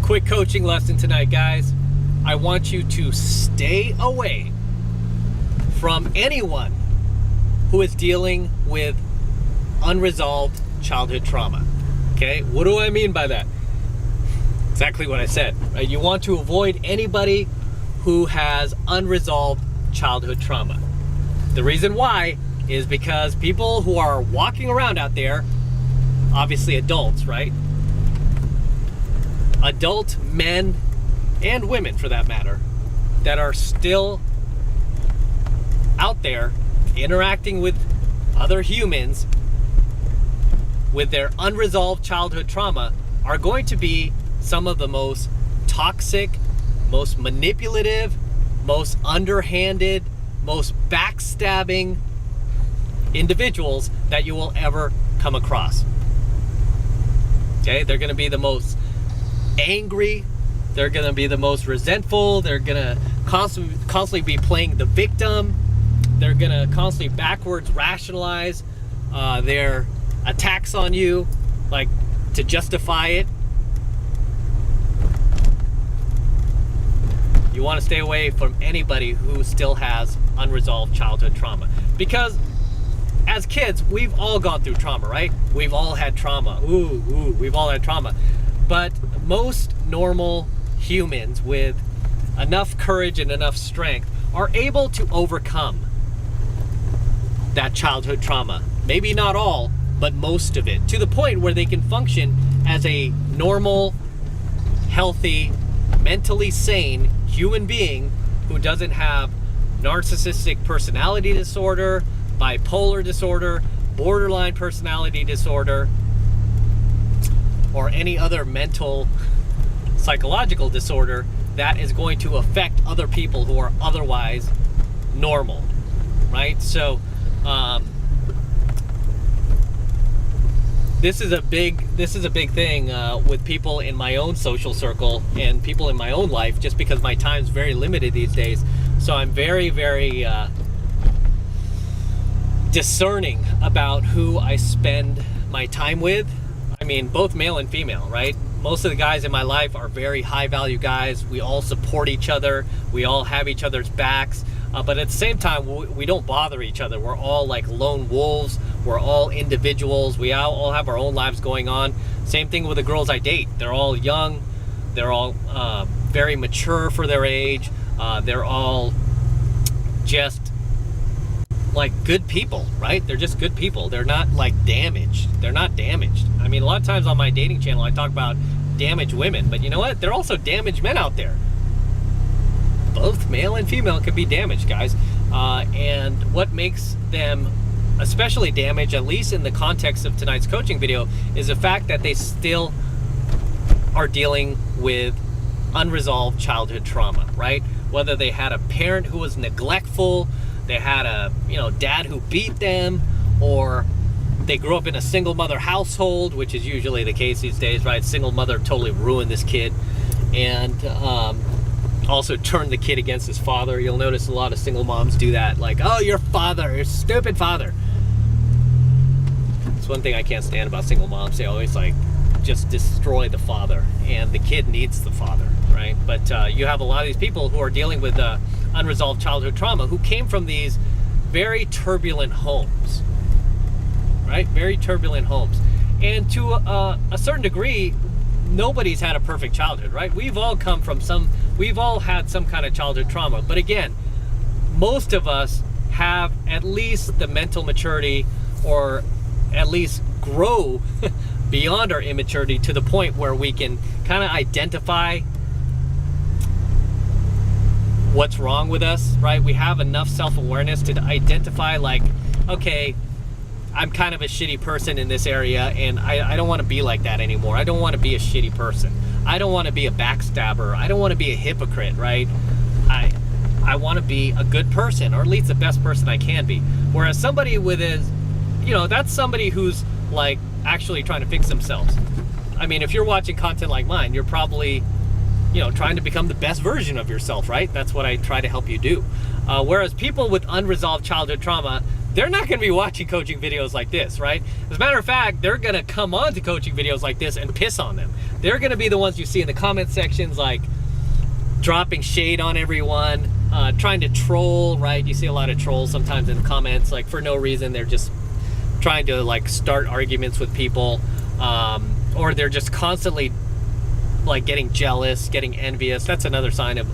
Quick coaching lesson tonight, guys. I want you to stay away from anyone who is dealing with unresolved childhood trauma. Okay, what do I mean by that? Exactly what I said. Right? You want to avoid anybody who has unresolved childhood trauma. The reason why is because people who are walking around out there, obviously adults, right? Adult men and women, for that matter, that are still out there interacting with other humans with their unresolved childhood trauma are going to be some of the most toxic, most manipulative, most underhanded, most backstabbing individuals that you will ever come across. Okay, they're going to be the most angry, they're going to be the most resentful, they're going to constantly be playing the victim, they're going to constantly backwards rationalize their attacks on you, like to justify it. You want to stay away from anybody who still has unresolved childhood trauma, because as kids, we've all gone through trauma, right? We've all had trauma. We've all had trauma. But most normal humans with enough courage and enough strength are able to overcome that childhood trauma. Maybe not all, but most of it, to the point where they can function as a normal, healthy, mentally sane human being who doesn't have narcissistic personality disorder, bipolar disorder, borderline personality disorder, or any other mental, psychological disorder that is going to affect other people who are otherwise normal, right? So this is a big thing with people in my own social circle and people in my own life, just because my time's very limited these days. So I'm very, very discerning about who I spend my time with. I mean, both male and female, right? Most of the guys in my life are very high value guys. We all support each other. We all have each other's backs. But at the same time, we don't bother each other. We're all like lone wolves. We're all individuals. We all have our own lives going on. Same thing with the girls I date. They're all young. They're all very mature for their age. They're all just like good people, right? They're just good people. They're not like damaged. They're not damaged. I mean, a lot of times on my dating channel, I talk about damaged women, but you know what? There are also damaged men out there. Both male and female can be damaged, guys. And what makes them especially damaged, at least in the context of tonight's coaching video, is the fact that they still are dealing with unresolved childhood trauma, right? Whether they had a parent who was neglectful, they had a dad who beat them, or they grew up in a single mother household, which is usually the case these days, right? Single mother totally ruined this kid, and also turned the kid against his father. You'll notice a lot of single moms do that, like, oh, your father, your stupid father. It's one thing I can't stand about single moms. They always like just destroy the father, and the kid needs the father, right? But you have a lot of these people who are dealing with unresolved childhood trauma who came from these very turbulent homes, right? Very turbulent homes. And to a certain degree, nobody's had a perfect childhood, right? We've all had some kind of childhood trauma. But again, most of us have at least the mental maturity, or at least grow beyond our immaturity to the point where we can kind of identify what's wrong with us, right? We have enough self-awareness to identify, like, okay, I'm kind of a shitty person in this area, and I don't want to be like that anymore. I don't want to be a shitty person. I don't want to be a backstabber. I don't want to be a hypocrite, right? I want to be a good person, or at least the best person I can be. Whereas somebody with that's somebody who's like actually trying to fix themselves. I mean, if you're watching content like mine, you're probably trying to become the best version of yourself, right? That's what I try to help you do. Whereas people with unresolved childhood trauma, they're not going to be watching coaching videos like this, right? As a matter of fact, they're going to come on to coaching videos like this and piss on them. they're going to be the ones you see in the comment sections, like dropping shade on everyone, trying to troll, right? You see a lot of trolls sometimes in the comments, like for no reason. They're just trying to like start arguments with people, or they're just constantly like getting jealous, getting envious. That's another sign of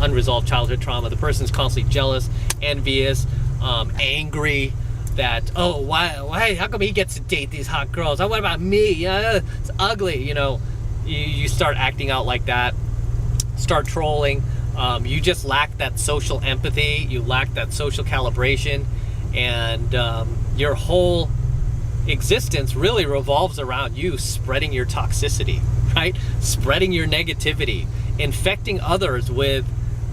unresolved childhood trauma. The person's constantly jealous, envious, angry that, oh, why, how come he gets to date these hot girls? Oh, what about me? Yeah, it's ugly. You know, you start acting out like that, start trolling. You just lack that social empathy. You lack that social calibration, and your whole existence really revolves around you spreading your toxicity, right? Spreading your negativity, infecting others with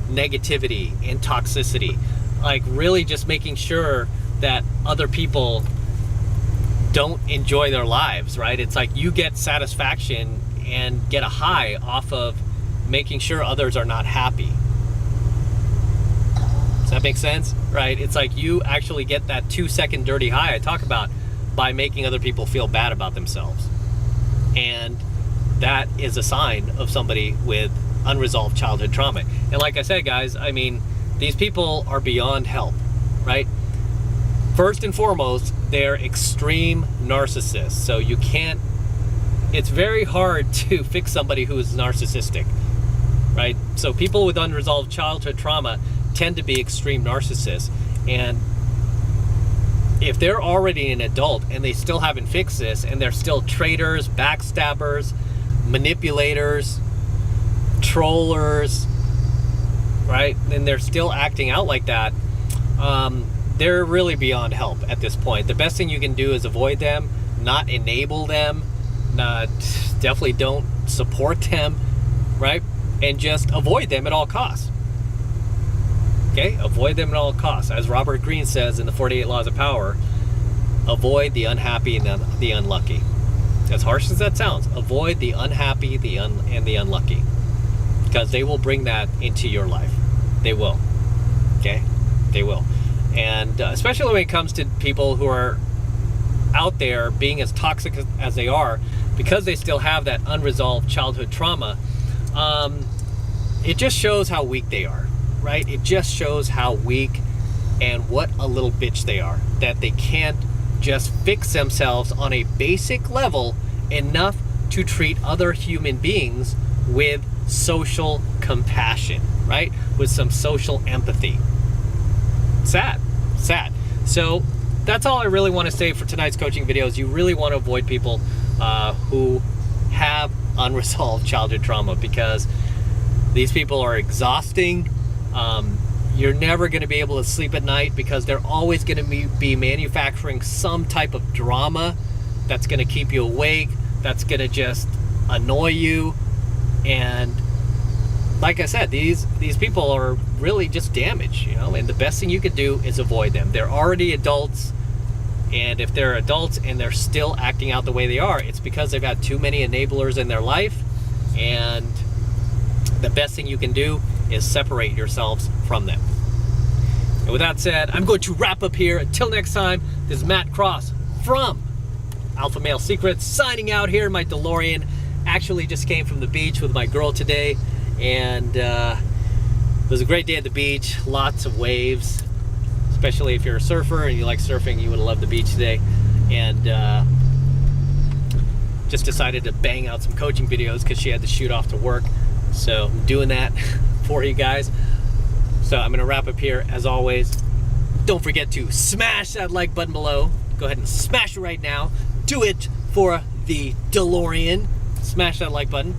negativity and toxicity, like really just making sure that other people don't enjoy their lives, right? It's like you get satisfaction and get a high off of making sure others are not happy. Does that make sense? Right? It's like you actually get that 2-second dirty high I talk about by making other people feel bad about themselves. And that is a sign of somebody with unresolved childhood trauma. And like I said, guys, I mean, these people are beyond help, right? First and foremost, they're extreme narcissists. So you can't, it's very hard to fix somebody who is narcissistic, right? So people with unresolved childhood trauma tend to be extreme narcissists. And if they're already an adult and they still haven't fixed this, and they're still traitors, backstabbers, manipulators, trollers, right? And they're still acting out like that, they're really beyond help at this point. The best thing you can do is avoid them, not enable them, definitely don't support them, right? And just avoid them at all costs. Okay, avoid them at all costs. As Robert Greene says in the 48 Laws of Power, avoid the unhappy and the unlucky. As harsh as that sounds, avoid the unhappy and the unlucky, because they will bring that into your life. They will. Okay, they will. And especially when it comes to people who are out there being as toxic as they are, because they still have that unresolved childhood trauma, it just shows how weak they are, right? It just shows how weak and what a little bitch they are, that they can't just fix themselves on a basic level enough to treat other human beings with social compassion, right? With some social empathy. Sad. So that's all I really want to say for tonight's coaching videos. You really want to avoid people who have unresolved childhood trauma, because these people are exhausting. You're never going to be able to sleep at night, because they're always going to be manufacturing some type of drama that's going to keep you awake, that's going to just annoy you. And like I said, these people are really just damaged, you know, and the best thing you could do is avoid them. They're already adults, and if they're adults and they're still acting out the way they are, it's because they've had too many enablers in their life. And the best thing you can do is separate yourselves from them. And with that said, I'm going to wrap up here. Until next time, this is Matt Cross from Alpha Male Secrets signing out here in my DeLorean. Actually just came from the beach with my girl today, and it was a great day at the beach. Lots of waves, especially if you're a surfer and you like surfing, you would love the beach today. And just decided to bang out some coaching videos because she had to shoot off to work. So I'm doing that for you guys. So I'm gonna wrap up here. As always, don't forget to smash that like button below. Go ahead and smash it right now. Do it for the DeLorean. Smash that like button.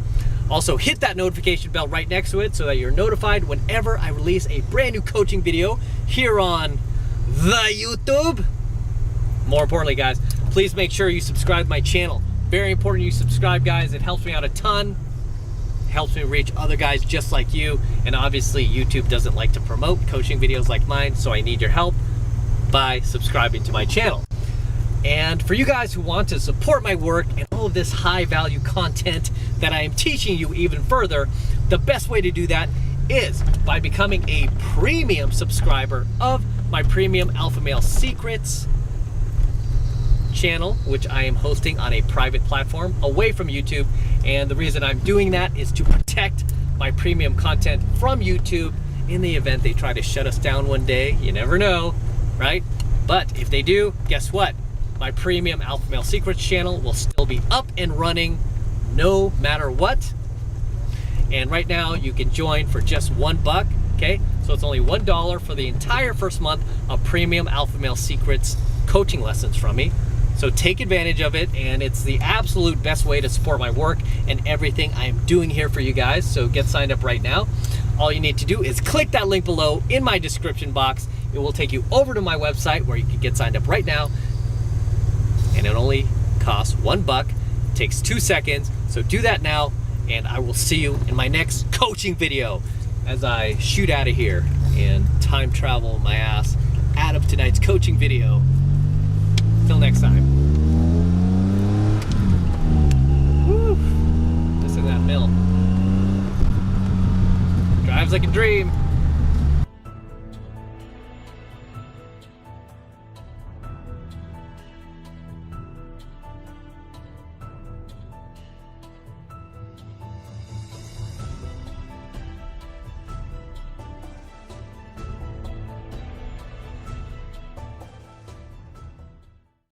Also hit that notification bell right next to it so that you're notified whenever I release a brand new coaching video here on the YouTube. More importantly, guys, please make sure you subscribe to my channel. Very important you subscribe, guys. It helps me out a ton. It helps me reach other guys just like you. And obviously YouTube doesn't like to promote coaching videos like mine, so I need your help by subscribing to my channel. And for you guys who want to support my work and all of this high value content that I am teaching you even further, the best way to do that is by becoming a premium subscriber of my premium Alpha Male Secrets channel, which I am hosting on a private platform away from YouTube. And the reason I'm doing that is to protect my premium content from YouTube in the event they try to shut us down one day. You never know, right? But if they do, guess what? My premium Alpha Male Secrets channel will still be up and running no matter what. And right now you can join for just $1, okay? So it's only $1 for the entire first month of premium Alpha Male Secrets coaching lessons from me. So take advantage of it, and it's the absolute best way to support my work and everything I am doing here for you guys. So get signed up right now. All you need to do is click that link below in my description box. It will take you over to my website where you can get signed up right now. And it only costs $1. It takes 2 seconds. So do that now, and I will see you in my next coaching video as I shoot out of here and time travel my ass out of tonight's coaching video. Till next time. Woo! Listen to that mill. Drives like a dream.